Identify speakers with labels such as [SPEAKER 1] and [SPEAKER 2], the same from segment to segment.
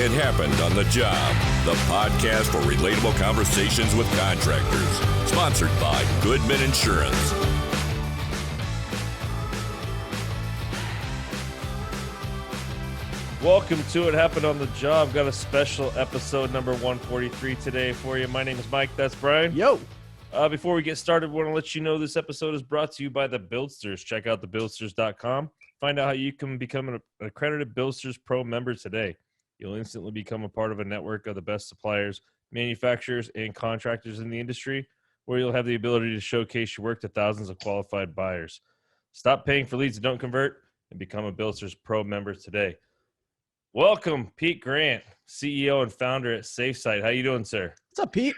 [SPEAKER 1] It Happened on the Job, the podcast for relatable conversations with contractors. Sponsored by Goodman Insurance.
[SPEAKER 2] Welcome to It Happened on the Job. Got a special episode number 143 today for you. My name is Mike. That's Brian.
[SPEAKER 3] Yo.
[SPEAKER 2] Before we get started, we want to let you know this episode is brought to you by the Buildsters. Check out thebuildsters.com. Find out how you can become an accredited Buildsters Pro member today. You'll instantly become a part of a network of the best suppliers, manufacturers, and contractors in the industry, where you'll have the ability to showcase your work to thousands of qualified buyers. Stop paying for leads that don't convert and become a Buildsters Pro member today. Welcome, Pete Grant, CEO and founder at Safesite. How you doing, sir?
[SPEAKER 3] What's up, Pete?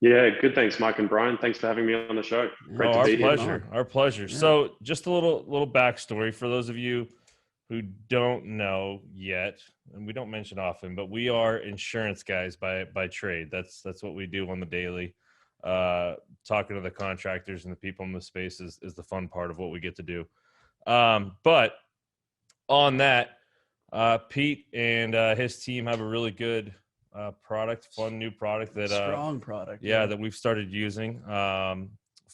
[SPEAKER 4] Yeah, good. Thanks, Mike and Brian. Thanks for having me on the show. Great to be here.
[SPEAKER 2] Our pleasure. Yeah. So just a little backstory for those of you who don't know yet, and we don't mention often, but we are insurance guys by trade. That's what we do on the daily. Talking to the contractors and the people in the space is the fun part of what we get to do. But on that, Pete and his team have a really good fun new product that
[SPEAKER 3] strong product.
[SPEAKER 2] That we've started using.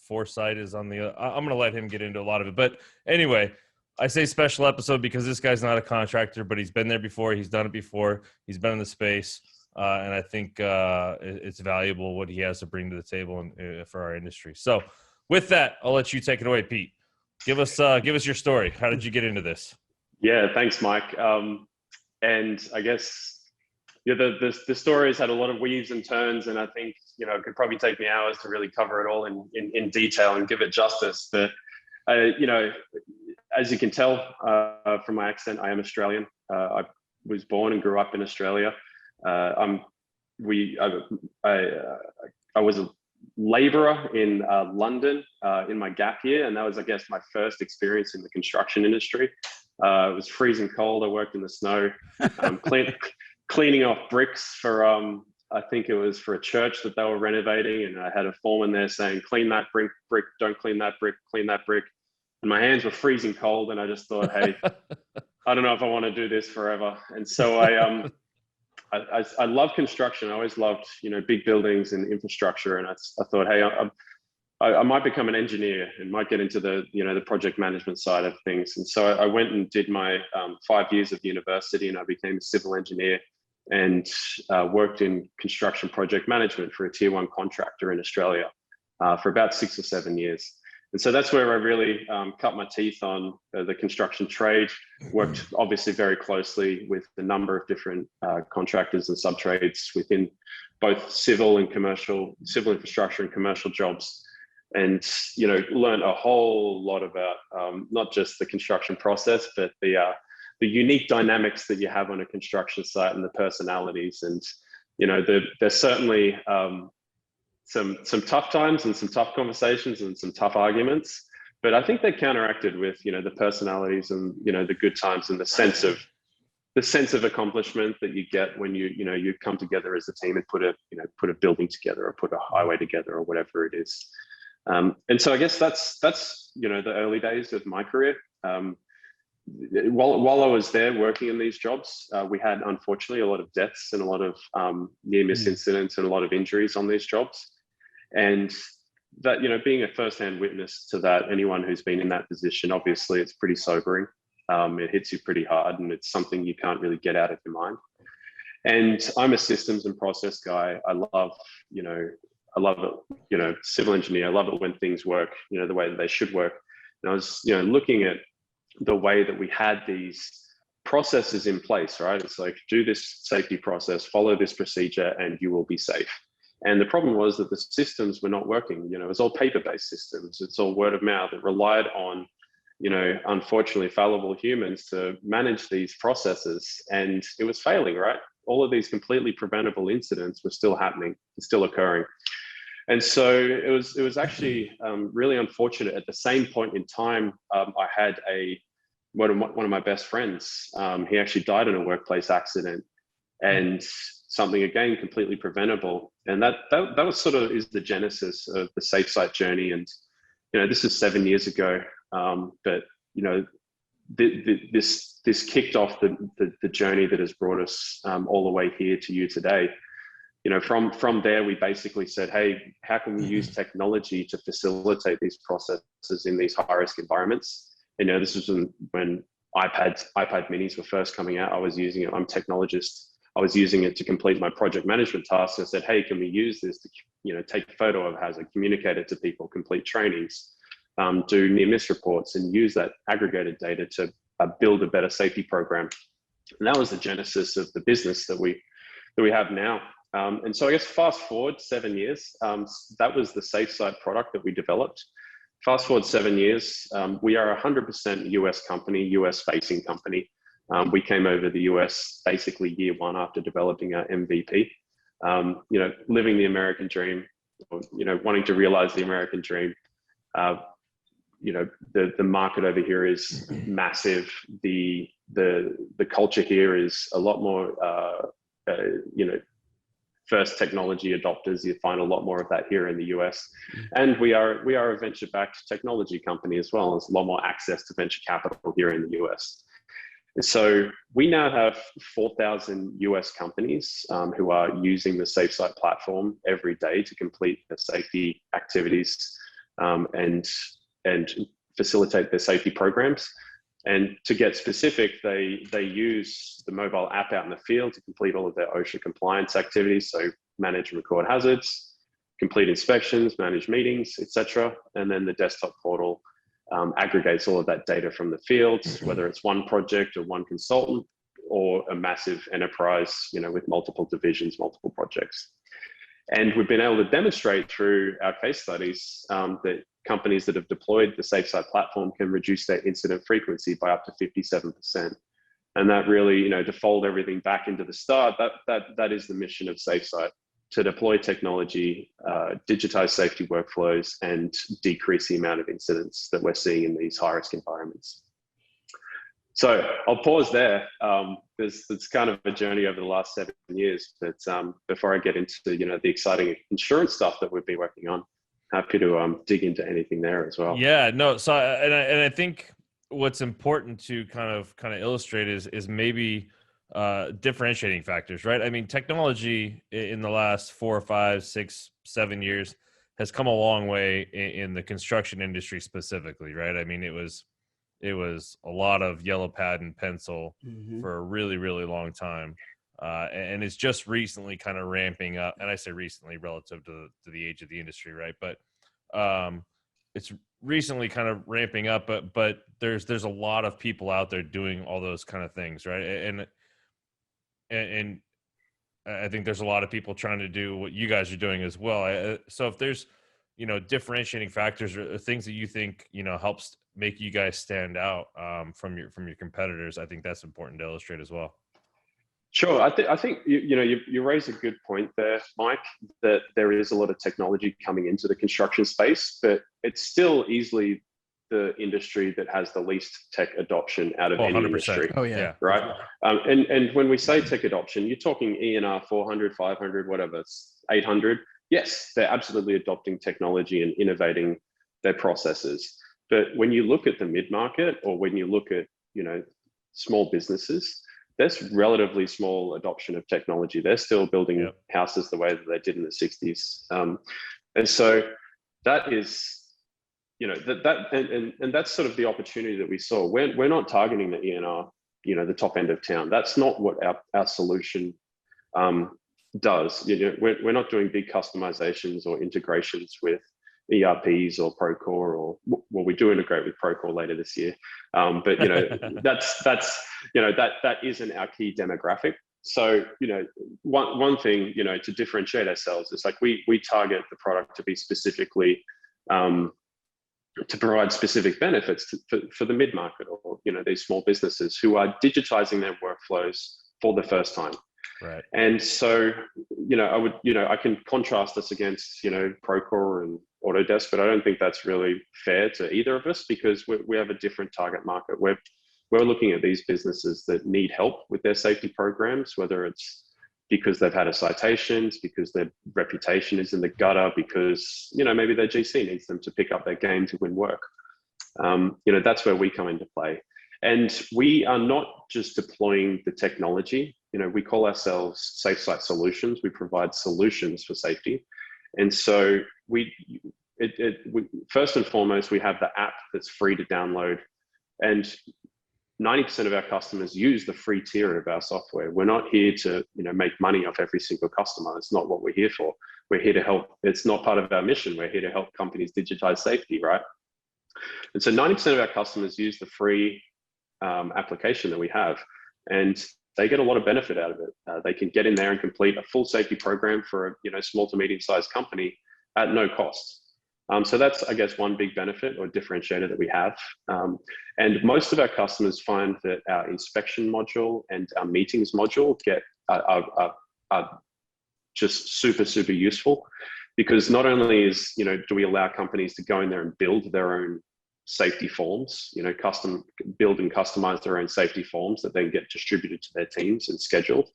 [SPEAKER 2] Foresight is on the. I'm going to let him get into a lot of it, but anyway, I say special episode because this guy's not a contractor, but he's been there before. He's done it before. He's been in the space, and I think it's valuable what he has to bring to the table for our industry. So, with that, I'll let you take it away, Pete. Give us your story. How did you get into this?
[SPEAKER 4] Yeah, thanks, Mike. And I guess the story has had a lot of weaves and turns, and I think it could probably take me hours to really cover it all in detail and give it justice. But as you can tell from my accent, I am Australian. I was born and grew up in Australia. I was a labourer in London in my gap year, and that was, I guess, my first experience in the construction industry. It was freezing cold. I worked in the snow, cleaning off bricks for, I think it was for a church that they were renovating. And I had a foreman there saying, clean that brick, don't clean that brick, clean that brick. And my hands were freezing cold. And I just thought, hey, I don't know if I want to do this forever. And so I love construction. I always loved, big buildings and infrastructure. And I thought, hey, I might become an engineer and might get into the project management side of things. And so I went and did my 5 years of university, and I became a civil engineer and worked in construction project management for a tier 1 contractor in Australia for about 6 or 7 years. And so that's where I really cut my teeth on the construction trade, worked obviously very closely with a number of different contractors and sub-trades within both civil infrastructure and commercial jobs. And, learned a whole lot about not just the construction process, but the unique dynamics that you have on a construction site and the personalities. And, there's certainly some tough times and some tough conversations and some tough arguments, but I think they're counteracted with, the personalities and, the good times and the sense of accomplishment that you get when you come together as a team and put a building together or put a highway together or whatever it is. And so I guess that's the early days of my career. While I was there working in these jobs, we had unfortunately a lot of deaths and a lot of near-miss incidents and a lot of injuries on these jobs. And that, being a first-hand witness to that, anyone who's been in that position, obviously it's pretty sobering. It hits you pretty hard, and it's something you can't really get out of your mind. And I'm a systems and process guy. I love it, civil engineer. I love it when things work, the way that they should work. And I was, looking at the way that we had these processes in place, right? It's like, do this safety process, follow this procedure, and you will be safe. And the problem was that the systems were not working. It was all paper-based systems. It's all word of mouth. It relied on, unfortunately, fallible humans to manage these processes. And it was failing, right? All of these completely preventable incidents were still happening, still occurring. And so it was actually really unfortunate. At the same point in time, I had one of my best friends. He actually died in a workplace accident, and something again completely preventable. And that was sort of is the genesis of the Safesite journey. And this is 7 years ago, but this kicked off the journey that has brought us all the way here to you today. From there, we basically said, hey, how can we use technology to facilitate these processes in these high-risk environments? This was when iPad minis were first coming out. I was using it. I'm a technologist. I was using it to complete my project management tasks. I said, hey, can we use this to, take a photo of hazard, communicate it to people, complete trainings, do near miss reports, and use that aggregated data to build a better safety program. And that was the genesis of the business that we have now. And so I guess fast forward 7 years, that was the Safesite product that we developed. Fast forward 7 years, we are a 100% US company, US facing company. We came over the US basically year one after developing our MVP. Living the American dream, wanting to realize the American dream. The market over here is massive. The culture here is a lot more, first technology adopters. You find a lot more of that here in the US. And we are a venture-backed technology company as well. There's a lot more access to venture capital here in the US. And so we now have 4,000 US companies who are using the Safesite platform every day to complete their safety activities and facilitate their safety programs. And to get specific, they use the mobile app out in the field to complete all of their OSHA compliance activities. So manage and record hazards, complete inspections, manage meetings, etc. And then the desktop portal aggregates all of that data from the field, whether it's one project or one consultant or a massive enterprise, with multiple divisions, multiple projects. And we've been able to demonstrate through our case studies that companies that have deployed the Safesite platform can reduce their incident frequency by up to 57%. And that really, to fold everything back into the start, that is the mission of Safesite, to deploy technology, digitize safety workflows, and decrease the amount of incidents that we're seeing in these high-risk environments. So I'll pause there. It's kind of a journey over the last 7 years, but before I get into the exciting insurance stuff that we've been working on, happy to dig into anything there as well.
[SPEAKER 2] Yeah, no. So, and I think what's important to kind of illustrate is maybe differentiating factors, right? I mean, technology in the last 4, 5, 6, 7 years has come a long way in the construction industry specifically, right? I mean, it was a lot of yellow pad and pencil for a really, really long time. And it's just recently kind of ramping up. And I say recently relative to the age of the industry, right? But it's recently kind of ramping up, but there's a lot of people out there doing all those kind of things, right? And I think there's a lot of people trying to do what you guys are doing as well. So if there's, differentiating factors or things that you think, helps make you guys stand out from your competitors, I think that's important to illustrate as well.
[SPEAKER 4] Sure. I think you raise a good point there, Mike, that there is a lot of technology coming into the construction space, but it's still easily the industry that has the least tech adoption out of any
[SPEAKER 2] 100%.
[SPEAKER 4] industry.
[SPEAKER 2] Oh yeah.
[SPEAKER 4] Right. And when we say tech adoption, you're talking ENR 400, 500, whatever, it's 800. Yes, they're absolutely adopting technology and innovating their processes. But when you look at the mid-market, or when you look at, small businesses, there's relatively small adoption of technology. They're still building houses the way that they did in the 60s. And so that is, and that's sort of the opportunity that we saw. We're not targeting the ENR, the top end of town. That's not what our solution does. We're not doing big customizations or integrations with ERPs or Procore, or well, we do integrate with Procore later this year. But that isn't our key demographic. So one thing to differentiate ourselves is like we target the product to be specifically to provide specific benefits for the mid market, or these small businesses who are digitizing their workflows for the first time.
[SPEAKER 2] Right.
[SPEAKER 4] And so I can contrast this against Procore and Autodesk, but I don't think that's really fair to either of us, because we have a different target market. We're looking at these businesses that need help with their safety programs, whether it's because they've had a citations, because their reputation is in the gutter, because maybe their GC needs them to pick up their game to win work. That's where we come into play. And we are not just deploying the technology. We call ourselves Safesite Solutions. We provide solutions for safety. And so we first and foremost, we have the app that's free to download. And 90% of our customers use the free tier of our software. We're not here to make money off every single customer. It's not what we're here for. We're here to help. It's not part of our mission. We're here to help companies digitize safety, right? And so 90% of our customers use the free application that we have, and they get a lot of benefit out of it. They can get in there and complete a full safety program for a small to medium-sized company at no cost. So that's, I guess, one big benefit or differentiator that we have. And most of our customers find that our inspection module and our meetings module are just super, super useful, because not only do we allow companies to go in there and build their own safety forms, custom build and customize their own safety forms that then get distributed to their teams and scheduled.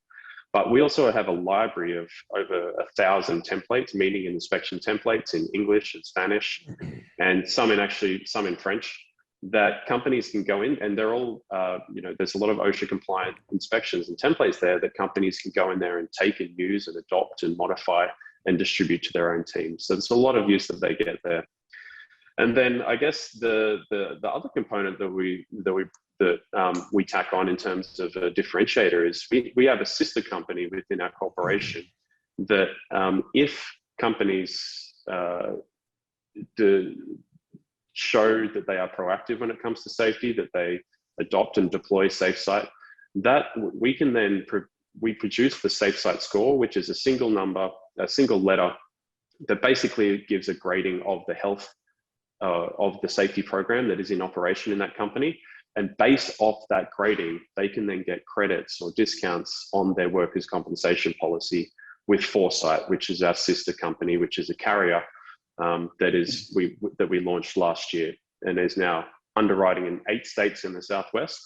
[SPEAKER 4] But we also have a library of over 1,000 templates, meeting and inspection templates in English and Spanish, and some in French, that companies can go in, and they're all, there's a lot of OSHA compliant inspections and templates there that companies can go in there and take and use and adopt and modify and distribute to their own teams. So there's a lot of use that they get there. And then I guess the other component that we tack on in terms of a differentiator is we have a sister company within our corporation that if companies show that they are proactive when it comes to safety, that they adopt and deploy Safesite, that we can then we produce the Safesite score, which is a single number, a single letter that basically gives a grading of the health of the safety program that is in operation in that company. And based off that grading, they can then get credits or discounts on their workers' compensation policy with Foresight, which is our sister company, which is a carrier that we launched last year and is now underwriting in 8 states in the Southwest.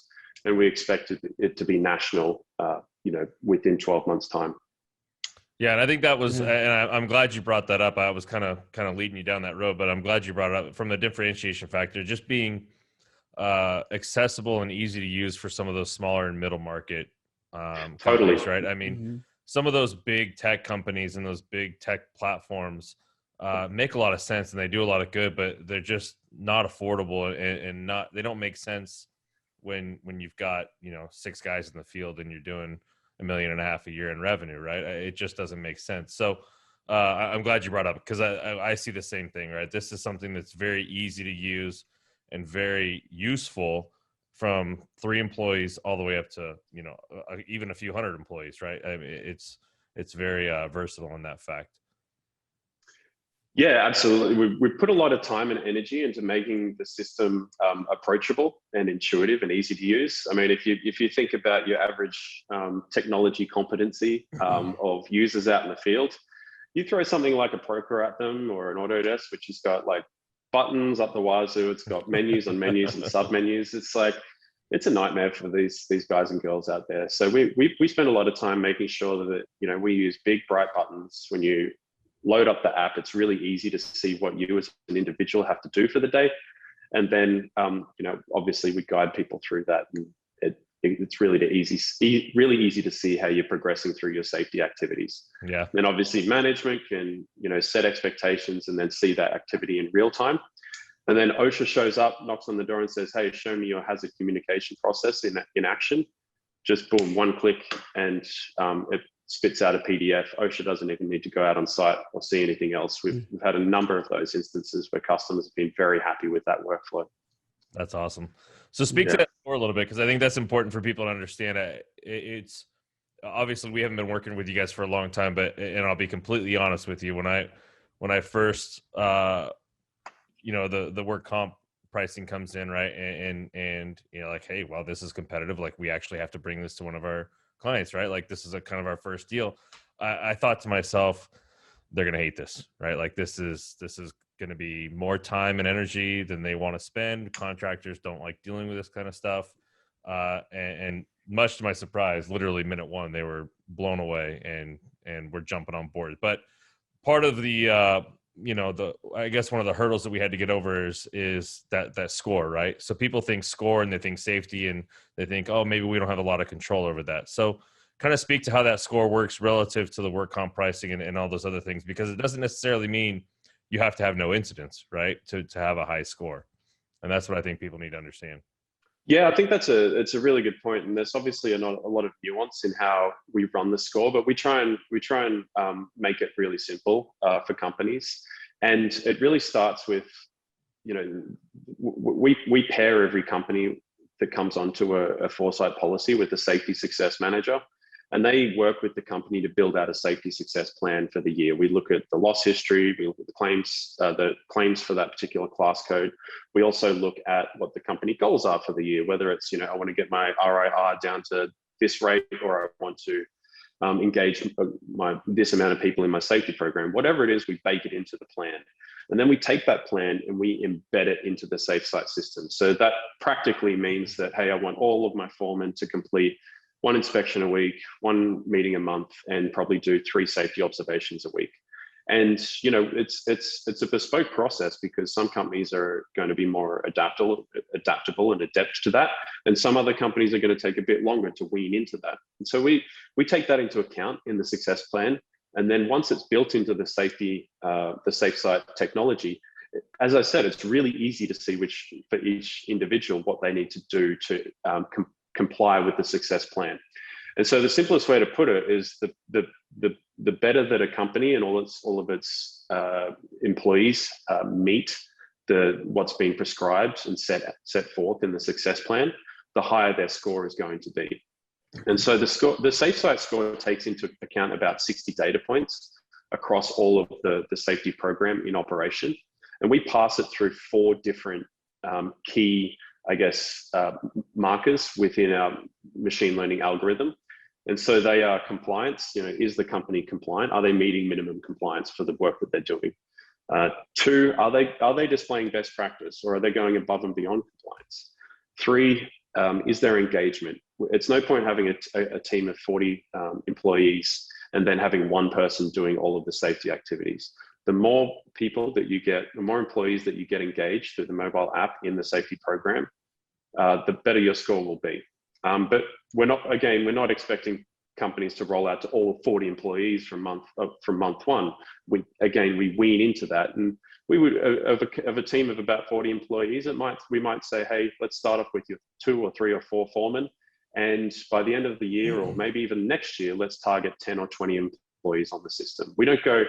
[SPEAKER 4] And we expect it to be national, within 12 months' time.
[SPEAKER 2] Yeah, and I think that was, and I'm glad you brought that up. I was kind of leading you down that road, but I'm glad you brought it up from the differentiation factor, just being accessible and easy to use for some of those smaller and middle market companies, right? I mean, some of those big tech companies and those big tech platforms make a lot of sense and they do a lot of good, but they're just not affordable and they don't make sense when you've got 6 guys in the field and you're doing $1.5 million a year in revenue, right? It just doesn't make sense. So I'm glad you brought up, because I see the same thing, right? This is something that's very easy to use and very useful from 3 employees all the way up to even a few hundred employees, right? I mean, it's very versatile in that fact.
[SPEAKER 4] Yeah, absolutely. We put a lot of time and energy into making the system approachable and intuitive and easy to use. I mean, if you think about your average technology competency of users out in the field, you throw something like a Procore at them or an Autodesk, which has got like buttons up the wazoo, it's got menus on menus and submenus. It's a nightmare for these guys and girls out there. So we spend a lot of time making sure that we use big bright buttons. When you load up the app, it's really easy to see what you as an individual have to do for the day. And then, obviously we guide people through that. And it's really easy to see how you're progressing through your safety activities.
[SPEAKER 2] Yeah.
[SPEAKER 4] And obviously management can, set expectations and then see that activity in real time. And then OSHA shows up, knocks on the door and says, hey, show me your hazard communication process in action. Just boom, one click, and it spits out a PDF. OSHA doesn't even need to go out on site or see anything else. We've had a number of those instances where customers have been very happy with that workflow.
[SPEAKER 2] That's awesome. So speak to that more a little bit, because I think that's important for people to understand. It's obviously we haven't been working with you guys for a long time, and I'll be completely honest with you. When I first, the work comp pricing comes in, right, and like, hey, well, this is competitive. Like, we actually have to bring this to one of our clients, right? Like, this is a kind of our first deal. I thought to myself, they're going to hate this, right? Like, this is going to be more time and energy than they want to spend. Contractors don't like dealing with this kind of stuff. And much to my surprise, literally minute 1, they were blown away and were jumping on board. But part of the I guess one of the hurdles that we had to get over is that score, right? So people think score and they think safety and they think, oh, maybe we don't have a lot of control over that. So kind of speak to how that score works relative to the work comp pricing and all those other things, because it doesn't necessarily mean you have to have no incidents, right? To have a high score. And that's what I think people need to understand.
[SPEAKER 4] Yeah, I think it's a really good point, and there's obviously not a lot of nuance in how we run the score, but we try and make it really simple for companies, and it really starts with, we pair every company that comes onto a Foresight policy with a safety success manager, and they work with the company to build out a safety success plan for the year. We look at the loss history, we look at the claims for that particular class code. We also look at what the company goals are for the year, whether it's, I want to get my RIR down to this rate, or I want to engage this amount of people in my safety program. Whatever it is, we bake it into the plan. And then we take that plan and we embed it into the Safesite system. So that practically means that, hey, I want all of my foremen to complete 1 inspection a week, 1 meeting a month, and probably do 3 safety observations a week. And it's a bespoke process, because some companies are going to be more adaptable and adept to that, and some other companies are going to take a bit longer to wean into that. And so we take that into account in the success plan, and then once it's built into the Safesite technology, as I said, it's really easy to see for each individual what they need to do to comply with the success plan. And so the simplest way to put it is the better that a company and all of its employees meet what's being prescribed and set forth in the success plan, the higher their score is going to be. And so the Safesite score takes into account about 60 data points across all of the safety program in operation, and we pass it through 4 different key, markers within our machine learning algorithm. And so they are compliance. Is the company compliant? Are they meeting minimum compliance for the work that they're doing? 2, are they displaying best practice, or are they going above and beyond compliance? 3, is there engagement? It's no point having a team of 40 employees and then having 1 person doing all of the safety activities. The more people that you get, the more employees that you get engaged through the mobile app in the safety program, the better your score will be. But we're not expecting companies to roll out to all 40 employees from month 1. We wean into that, and we would of a team of about 40 employees, we might say, hey, let's start off with your 2 or 3 or 4 foremen, and by the end of the year, or maybe even next year, let's target 10 or 20 employees on the system. We don't go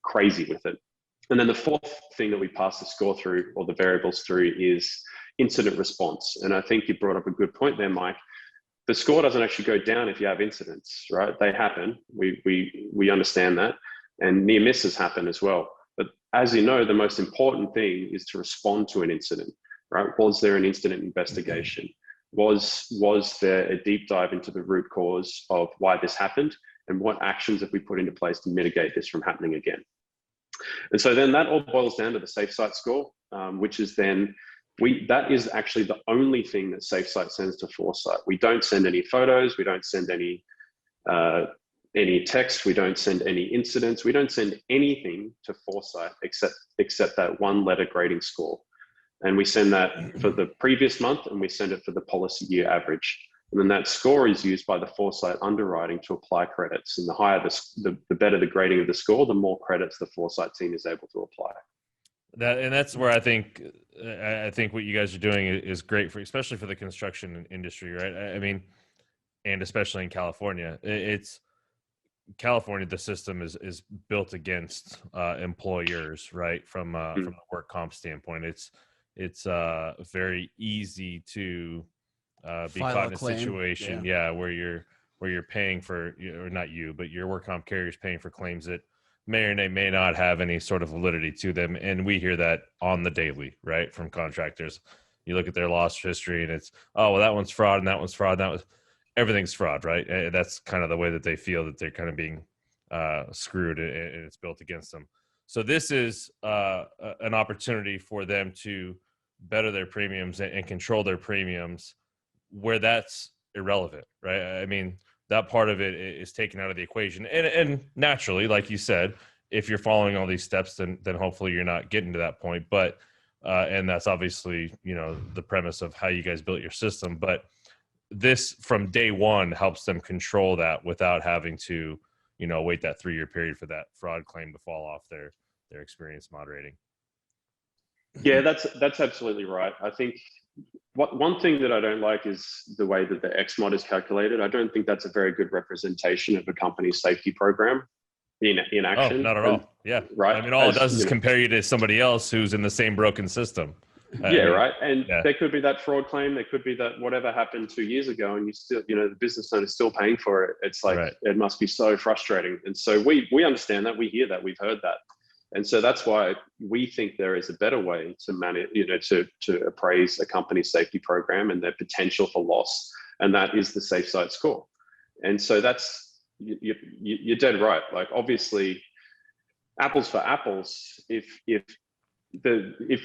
[SPEAKER 4] crazy with it. And then the 4th thing that we pass the score through, or the variables through, is incident response. And I think you brought up a good point there, Mike. The score doesn't actually go down if you have incidents, right? They happen. We understand that, and near misses happen as well. But as you know, the most important thing is to respond to an incident, right? Was there an incident investigation? Was there a deep dive into the root cause of why this happened, and what actions have we put into place to mitigate this from happening again? And so then that all boils down to the Safesite score, which is then that is actually the only thing that Safesite sends to Foresight. We don't send any photos, we don't send any text, we don't send any incidents, we don't send anything to Foresight except that 1-letter grading score. And we send that for the previous month, and we send it for the policy year average. And then that score is used by the Foresight underwriting to apply credits. And the higher the better the grading of the score, the more credits the Foresight team is able to apply.
[SPEAKER 2] That's where I think what you guys are doing is great especially for the construction industry, right? I mean, and especially in California, California, the system is built against employers, right? From the work comp standpoint, it's very easy to be caught in a situation, where you're paying for, or not you, but your work comp carrier is paying for claims that may or may not have any sort of validity to them. And we hear that on the daily, right? From contractors. You look at their loss history and it's, oh, well, that one's fraud and that one's fraud. Everything's fraud, right? And that's kind of the way that they feel that they're kind of being screwed, and it's built against them. So this is an opportunity for them to better their premiums and control their premiums where that's irrelevant, right? I mean, that part of it is taken out of the equation. And naturally, like you said, if you're following all these steps, then hopefully you're not getting to that point. But and that's obviously, the premise of how you guys built your system. But this from day one helps them control that without having to, wait that 3-year period for that fraud claim to fall off their experience moderating.
[SPEAKER 4] Yeah, that's absolutely right. I think one thing that I don't like is the way that the XMod is calculated. I don't think that's a very good representation of a company's safety program in action.
[SPEAKER 2] Oh, not at all. Yeah.
[SPEAKER 4] Right.
[SPEAKER 2] I mean, all it does is compare you to somebody else who's in the same broken system.
[SPEAKER 4] Yeah, right. And there could be that fraud claim. There could be that whatever happened 2 years ago, and you still, the business owner is still paying for it. It's like, It must be so frustrating. And so we understand that, we hear that, we've heard that. And so that's why we think there is a better way to manage, to appraise a company's safety program and their potential for loss. And that is the Safesite score. And so you're dead right. Like, obviously, apples for apples, if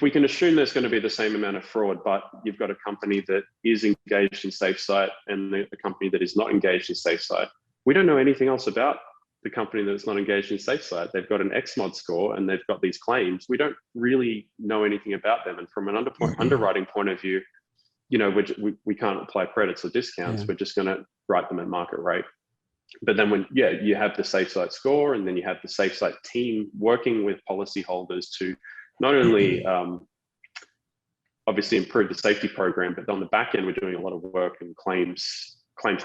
[SPEAKER 4] we can assume there's going to be the same amount of fraud, but you've got a company that is engaged in Safesite and the company that is not engaged in Safesite, we don't know anything else about the company that's not engaged in Safesite. They've got an XMod score and they've got these claims. We don't really know anything about them. And from an underwriting point of view, we can't apply credits or discounts. Yeah. We're just going to write them at market rate. But then you have the Safesite score, and then you have the Safesite team working with policyholders to not only obviously improve the safety program, but on the back end, we're doing a lot of work in claims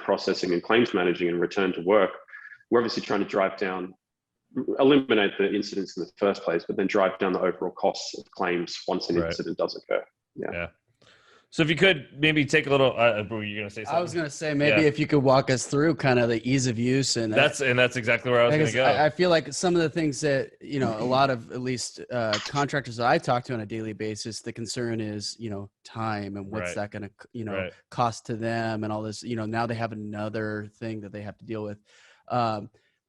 [SPEAKER 4] processing and claims managing and return to work. We're obviously trying to eliminate the incidents in the first place, but then drive down the overall costs of claims once an incident does occur. Yeah.
[SPEAKER 2] So if you could maybe take a little, were you going to say something?
[SPEAKER 3] I was going to say maybe if you could walk us through kind of the ease of use, and
[SPEAKER 2] that's exactly where I was going to go.
[SPEAKER 3] I feel like some of the things that a lot of, at least contractors that I talk to on a daily basis, the concern is time and what's that going to cost to them and all this. Now they have another thing that they have to deal with.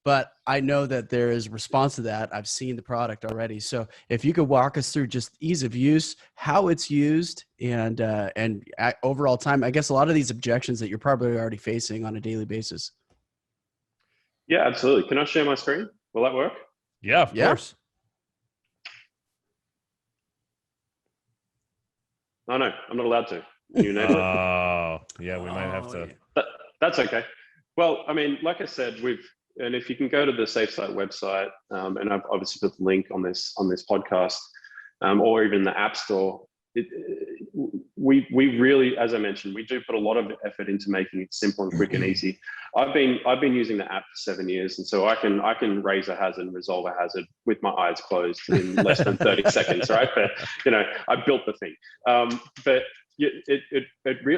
[SPEAKER 3] But I know that there is response to that. I've seen the product already. So if you could walk us through just ease of use, how it's used, and overall time, I guess a lot of these objections that you're probably already facing on a daily basis.
[SPEAKER 4] Yeah, absolutely. Can I share my screen? Will that work?
[SPEAKER 2] Yeah, of course.
[SPEAKER 4] Oh, no, I'm not allowed to. You enable it?
[SPEAKER 2] Oh, yeah, we might have to.
[SPEAKER 4] That's okay. Well, I mean, like I said, and if you can go to the Safesite website, and I've obviously put the link on this podcast, or even the App Store, we really, as I mentioned, we do put a lot of effort into making it simple and quick and easy. I've been using the app for 7 years, and so I can raise a hazard and resolve a hazard with my eyes closed in less than 30 seconds, right? But I built the thing. But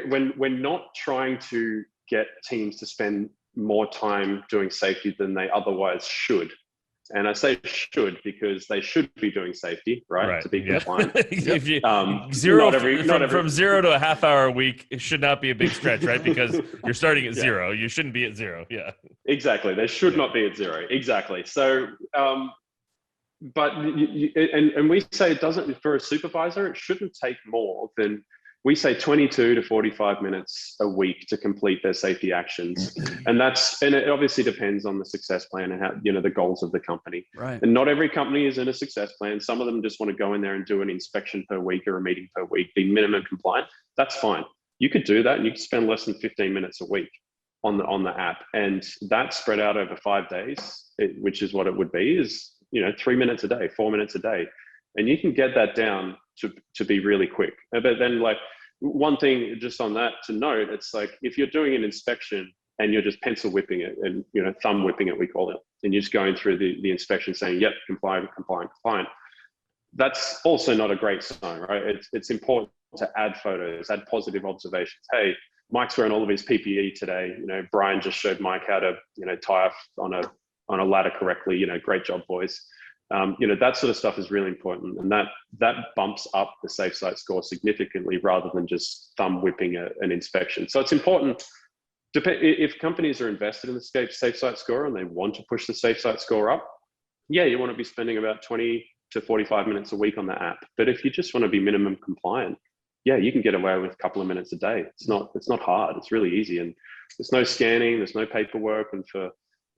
[SPEAKER 4] when we're not trying to get teams to spend more time doing safety than they otherwise should. And I say should because they should be doing safety, right? To be compliant.
[SPEAKER 2] If you, from 0 to a half hour a week, it should not be a big stretch, right? Because you're starting at 0. You shouldn't be at 0. Yeah.
[SPEAKER 4] Exactly. They should not be at 0. Exactly. So, but and we say it doesn't, for a supervisor, it shouldn't take more than, we say 22 to 45 minutes a week to complete their safety actions. And it obviously depends on the success plan and how, the goals of the company.
[SPEAKER 3] Right.
[SPEAKER 4] And not every company is in a success plan. Some of them just want to go in there and do an inspection per week or a meeting per week, be minimum compliant. That's fine. You could do that, and you could spend less than 15 minutes a week on the app. And that spread out over 5 days, which is what it would be, is 3 minutes a day, 4 minutes a day. And you can get that down to be really quick. But then, like, one thing just on that to note, it's like, if you're doing an inspection and you're just pencil whipping it and thumb whipping it, we call it, and you're just going through the inspection saying, yep, compliant, that's also not a great sign, right? It's important to add photos, add positive observations. Hey, Mike's wearing all of his PPE today. Brian just showed Mike how to tie off on a ladder correctly. Great job, boys. That sort of stuff is really important, and that bumps up the Safesite score significantly rather than just thumb whipping an inspection. So it's important. If companies are invested in the Safesite score and they want to push the Safesite score up, you want to be spending about 20 to 45 minutes a week on the app. But if you just want to be minimum compliant, you can get away with a couple of minutes a day. It's not hard. It's really easy, and there's no scanning, there's no paperwork, and for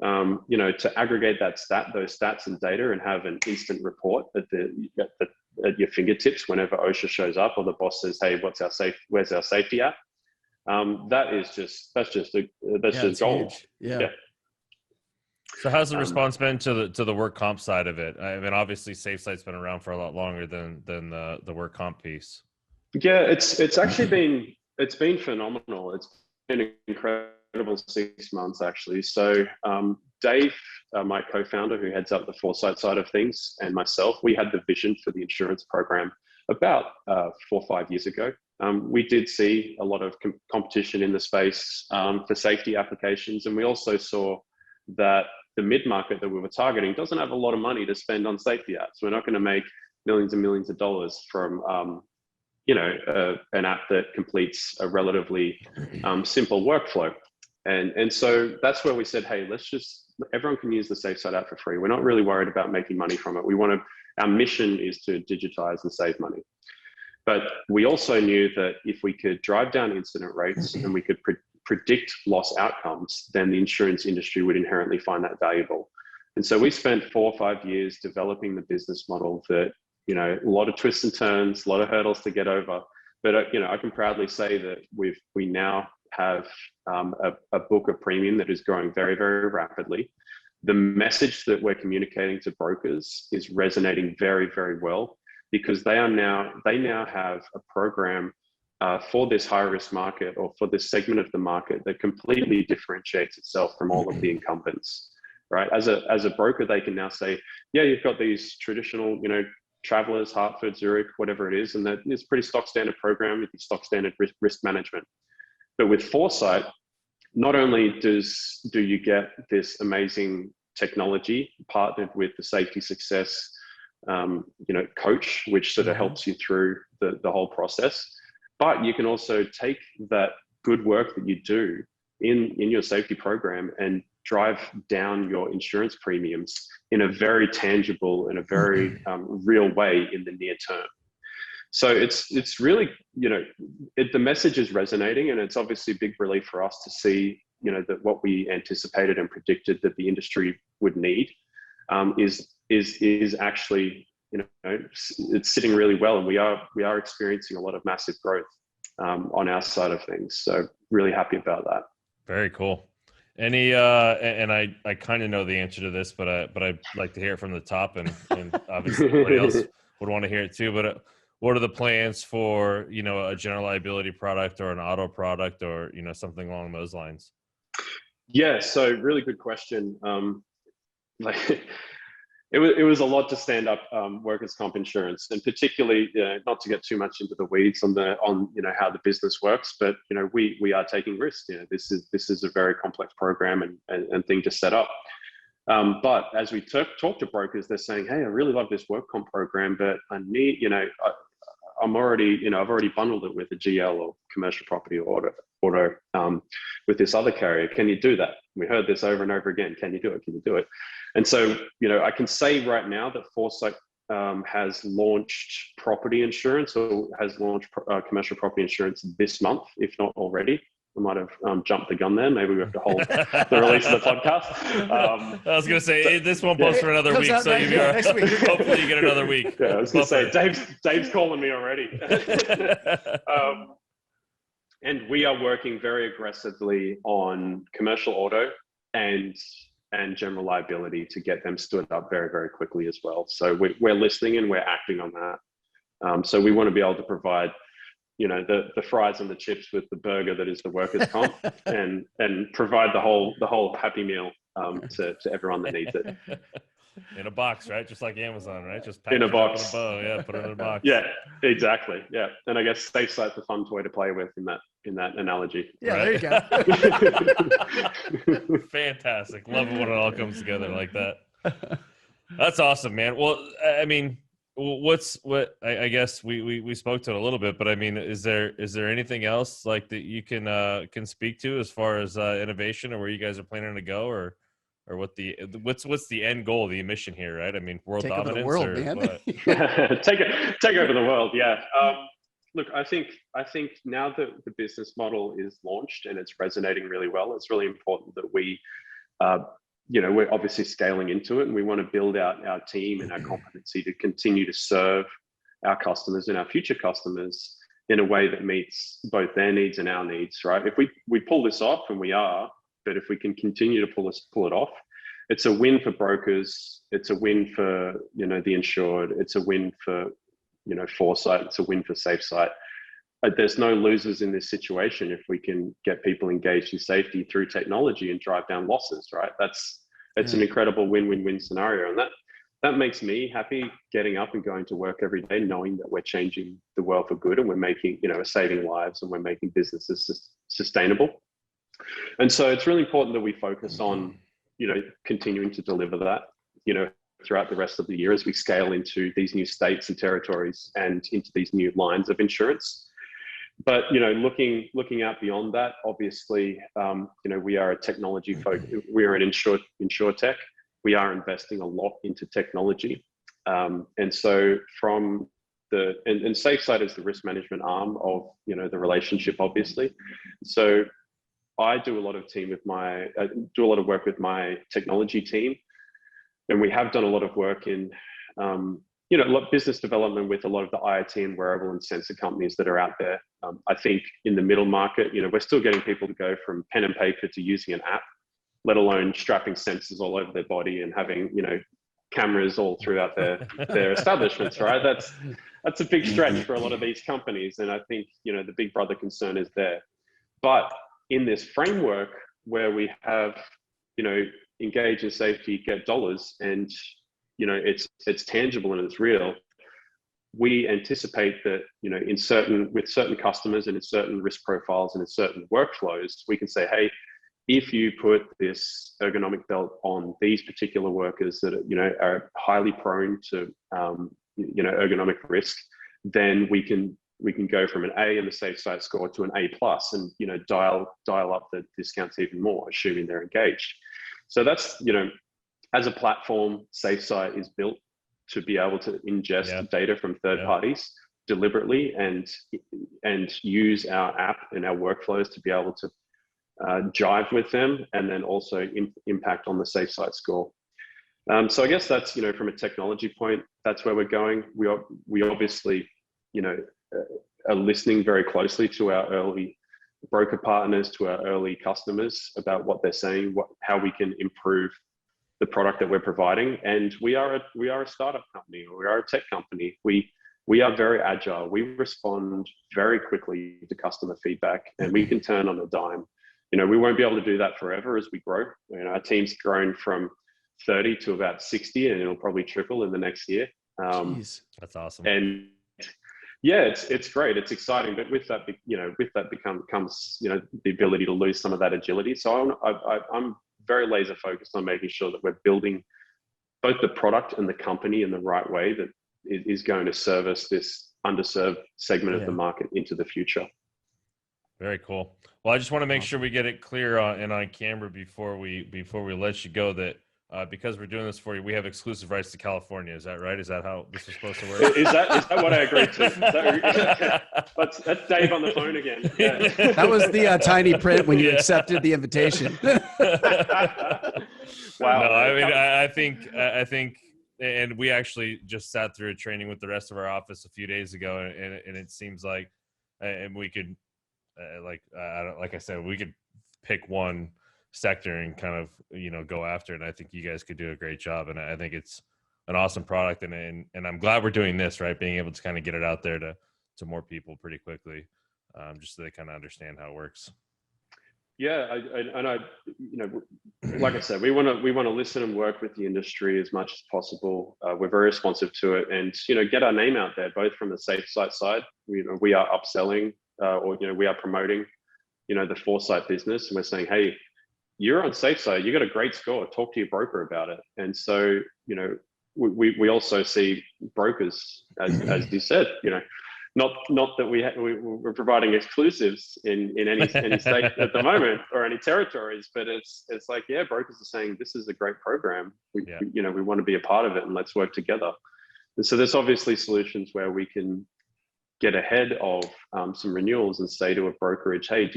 [SPEAKER 4] to aggregate those stats and data and have an instant report at your fingertips whenever OSHA shows up or the boss says, "Hey, where's our safety at?" That's just gold.
[SPEAKER 3] Yeah.
[SPEAKER 2] So how's the response been to the work comp side of it? I mean, obviously Safesite's been around for a lot longer than the work comp piece.
[SPEAKER 4] Yeah, it's actually been phenomenal. It's been an incredible 6 months actually. So Dave, my co-founder who heads up the Foresight side of things, and myself, we had the vision for the insurance program about 4 or 5 years ago. We did see a lot of competition in the space for safety applications, and we also saw that the mid-market that we were targeting doesn't have a lot of money to spend on safety apps. We're not going to make millions and millions of dollars from an app that completes a relatively simple workflow. And so that's where we said, hey, everyone can use the Safesite app for free. We're not really worried about making money from it. Our mission is to digitize and save money. But we also knew that if we could drive down incident rates and we could predict loss outcomes, then the insurance industry would inherently find that valuable. And so we spent 4 or 5 years developing the business model that, a lot of twists and turns, a lot of hurdles to get over. But, I can proudly say that we now have a book of premium that is growing very, very rapidly. The message that we're communicating to brokers is resonating very, very well, because they now have a program for this high risk market, or for this segment of the market, that completely differentiates itself from all of the incumbents, right? As a broker, they can now say, yeah, you've got these traditional, Travelers, Hartford, Zurich, whatever it is, and that is pretty stock standard program with stock standard risk management. But with Foresight, not only do you get this amazing technology partnered with the safety success coach, which sort of helps you through the whole process, but you can also take that good work that you do in your safety program and drive down your insurance premiums in a very tangible and a very real way in the near term. So it's really, the message is resonating, and it's obviously a big relief for us to see, that what we anticipated and predicted that the industry would need is actually, it's sitting really well, and we are experiencing a lot of massive growth on our side of things. So really happy about that.
[SPEAKER 2] Very cool. Any and I kind of know the answer to this, but I'd like to hear it from the top, and obviously everybody else would want to hear it too. But what are the plans for a general liability product or an auto product, or something along those lines?
[SPEAKER 4] Yeah, so really good question. It was a lot to stand up workers' comp insurance, and particularly not to get too much into the weeds on how the business works, but we are taking risks. This is a very complex program and thing to set up. But as we talk to brokers, they're saying, hey, I really love this work comp program, but I need I've already bundled it with a GL or commercial property or auto with this other carrier. Can you do that? We heard this over and over again. Can you do it? Can you do it? And so, I can say right now that Foresight has launched property insurance, or has launched commercial property insurance this month, if not already. I might have jumped the gun there. Maybe we have to hold the release of the podcast.
[SPEAKER 2] I was going to say, this won't post for another week, so
[SPEAKER 3] next week.
[SPEAKER 2] Hopefully you get another week.
[SPEAKER 4] Yeah, I was going to say, Dave's calling me already. And we are working very aggressively on commercial auto and general liability to get them stood up very, very quickly as well. So we're listening and we're acting on that. So we want to be able to provide the fries and the chips with the burger that is the workers' comp, and provide the whole happy meal to everyone that needs it.
[SPEAKER 2] In a box, right? Just like Amazon, right? Just
[SPEAKER 4] in a box.
[SPEAKER 2] In a bow. Yeah, put it in a box.
[SPEAKER 4] Yeah, exactly. Yeah, and I guess Safesite's a fun toy to play with in that analogy.
[SPEAKER 3] Yeah,
[SPEAKER 2] right?
[SPEAKER 3] There you go.
[SPEAKER 2] Fantastic. Love it when it all comes together like that. That's awesome, man. Well, I mean, I guess we spoke to it a little bit, but I mean, is there anything else like that you can speak to as far as innovation, or where you guys are planning to go, or what's the end goal, the mission here, right? I mean, world
[SPEAKER 3] take
[SPEAKER 2] dominance,
[SPEAKER 3] over the world, man.
[SPEAKER 4] take over the world. Yeah. Look, I think now that the business model is launched and it's resonating really well, it's really important that we we're obviously scaling into it, and we want to build out our team and our competency to continue to serve our customers and our future customers in a way that meets both their needs and our needs, right? If we pull this off, and we are, but if we can continue to pull it off, it's a win for brokers. It's a win for, the insured. It's a win for, Foresight. It's a win for Safesite. There's no losers in this situation if we can get people engaged in safety through technology and drive down losses, right? It's an incredible win-win-win scenario. And that makes me happy getting up and going to work every day, knowing that we're changing the world for good, and we're making, we're saving lives, and we're making businesses sustainable. And so it's really important that we focus on, continuing to deliver that, throughout the rest of the year as we scale into these new states and territories and into these new lines of insurance. But, looking out beyond that, obviously, we are a technology focus. We are an insure tech. We are investing a lot into technology. And so and Safesite is the risk management arm of, the relationship, obviously. So I do a lot of work with my technology team, and we have done a lot of work in, business development with a lot of the IoT and wearable and sensor companies that are out there. I think in the middle market, we're still getting people to go from pen and paper to using an app, let alone strapping sensors all over their body and having, cameras all throughout their establishments, right? That's a big stretch for a lot of these companies. And I think, the big brother concern is there. But in this framework where we have, engage in safety, get dollars, and, it's tangible and it's real, we anticipate that, with certain customers and in certain risk profiles and in certain workflows, we can say, hey, if you put this ergonomic belt on these particular workers that are highly prone to ergonomic risk, then we can go from an A in the Safesite score to an A+, and dial up the discounts even more, assuming they're engaged. So that's as a platform, Safesite is built to be able to ingest data from third parties deliberately and use our app and our workflows to be able to jive with them, and then also impact on the Safesite score. So I guess that's, from a technology point, that's where we're going. We obviously, are listening very closely to our early broker partners, to our early customers about what they're saying, how we can improve the product that we're providing. And we are a startup company, or we are a tech company. We are very agile. We respond very quickly to customer feedback, and we can turn on a dime. We won't be able to do that forever as we grow. Our team's grown from 30 to about 60, and it'll probably triple in the next year.
[SPEAKER 3] Jeez,
[SPEAKER 2] that's awesome.
[SPEAKER 4] And yeah, it's great. It's exciting, but with that comes the ability to lose some of that agility. So I'm very laser focused on making sure that we're building both the product and the company in the right way that is going to service this underserved segment of the market into the future.
[SPEAKER 2] Very cool. Well, I just want to make sure we get it clear and on camera before we let you go that because we're doing this for you, we have exclusive rights to California. Is that right? Is that how this is supposed to work?
[SPEAKER 4] Is that what I agreed to? That's Dave on the phone again. Yeah.
[SPEAKER 3] That was the tiny print when you accepted the invitation.
[SPEAKER 4] Wow.
[SPEAKER 2] No, I mean, I think, and we actually just sat through a training with the rest of our office a few days ago, and it seems like, and we could, like I said, we could pick one sector and kind of go after it. And I think you guys could do a great job, and I think it's an awesome product, and I'm glad we're doing this, right, being able to kind of get it out there to more people pretty quickly, just so they kind of understand how it works.
[SPEAKER 4] Yeah, like I said, we want to listen and work with the industry as much as possible. We're very responsive to it, and get our name out there, both from the Safesite side. We are upselling, or we are promoting, the Foresight business, and we're saying, hey, you're on Safesite, you got a great score, talk to your broker about it. And so, we also see brokers, as you said, not that we're providing exclusives in any state at the moment or any territories, but it's like, yeah, brokers are saying this is a great program. We want to be a part of it, and let's work together. And so there's obviously solutions where we can get ahead of some renewals and say to a brokerage, hey,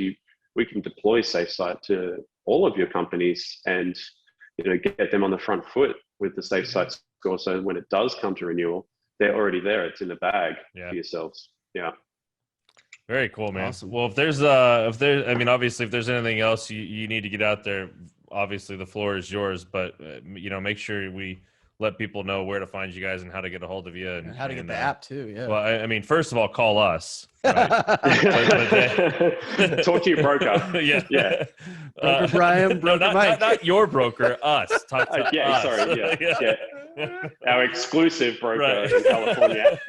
[SPEAKER 4] we can deploy Safesite to all of your companies, and get them on the front foot with the Safesite score. So when it does come to renewal, they're already there. It's in the bag for yourselves. Yeah.
[SPEAKER 2] Very cool, man.
[SPEAKER 3] Awesome.
[SPEAKER 2] Well, obviously, if there's anything else you need to get out there, obviously the floor is yours, but make sure we let people know where to find you guys and how to get a hold of you and
[SPEAKER 3] how to get the app too. Yeah.
[SPEAKER 2] Well, I mean, first of all, call us. Right?
[SPEAKER 4] Talk to your broker.
[SPEAKER 2] Yeah.
[SPEAKER 3] Broker Brian, broker Mike.
[SPEAKER 2] Not your broker, us. Talk to us.
[SPEAKER 4] Sorry. Yeah. Our exclusive broker in California.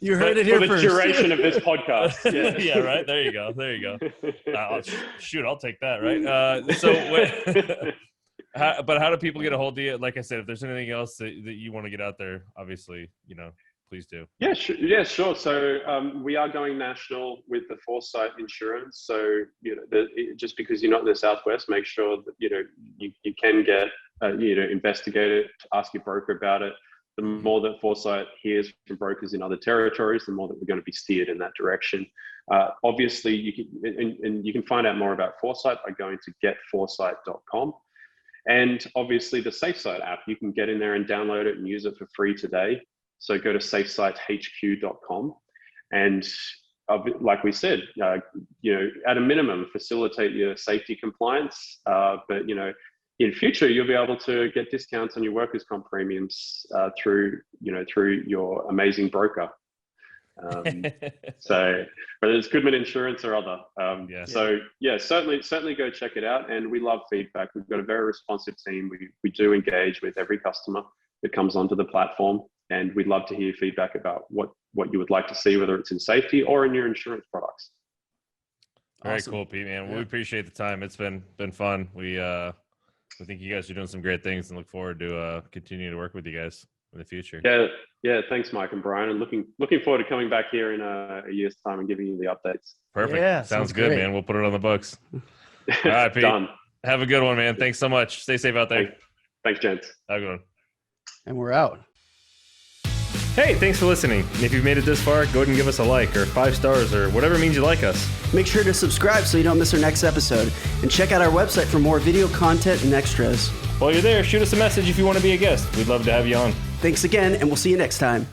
[SPEAKER 3] You heard it here
[SPEAKER 4] for the
[SPEAKER 3] first.
[SPEAKER 4] duration of this podcast.
[SPEAKER 2] Yeah, right. There you go. I'll take that. Right. But how do people get a hold of you? Like I said, if there's anything else that you want to get out there, obviously, please do.
[SPEAKER 4] Yeah, sure. So we are going national with the Foresight insurance. So just because you're not in the Southwest, make sure that you can get investigate it, ask your broker about it. The more that Foresight hears from brokers in other territories, the more that we're going to be steered in that direction. Obviously, you can find out more about Foresight by going to getforesight.com. And obviously the Safesite app, you can get in there and download it and use it for free today. So go to safesitehq.com and like we said, at a minimum, facilitate your safety compliance. But in future, you'll be able to get discounts on your workers' comp premiums through your amazing broker. Whether it's Goodman Insurance or other. So certainly go check it out. And we love feedback. We've got a very responsive team. We do engage with every customer that comes onto the platform, and we'd love to hear feedback about what you would like to see, whether it's in safety or in your insurance products.
[SPEAKER 2] Very cool, Pete, man. Yeah. We appreciate the time. It's been fun. I think you guys are doing some great things and look forward to continuing to work with you guys in the future.
[SPEAKER 4] Yeah. Thanks, Mike and Brian. And looking forward to coming back here in a year's time and giving you the updates.
[SPEAKER 2] Perfect. Yeah, sounds good, man. We'll put it on the books. All right, Pete.
[SPEAKER 4] Done.
[SPEAKER 2] Have a good one, man. Thanks so much. Stay safe out there.
[SPEAKER 4] Thanks, gents.
[SPEAKER 2] Have a good one.
[SPEAKER 3] And we're out.
[SPEAKER 2] Hey, thanks for listening. And if you've made it this far, go ahead and give us a like or 5 stars or whatever means you like us.
[SPEAKER 3] Make sure to subscribe so you don't miss our next episode. And check out our website for more video content and extras.
[SPEAKER 2] While you're there, shoot us a message if you want to be a guest. We'd love to have you on.
[SPEAKER 3] Thanks again, and we'll see you next time.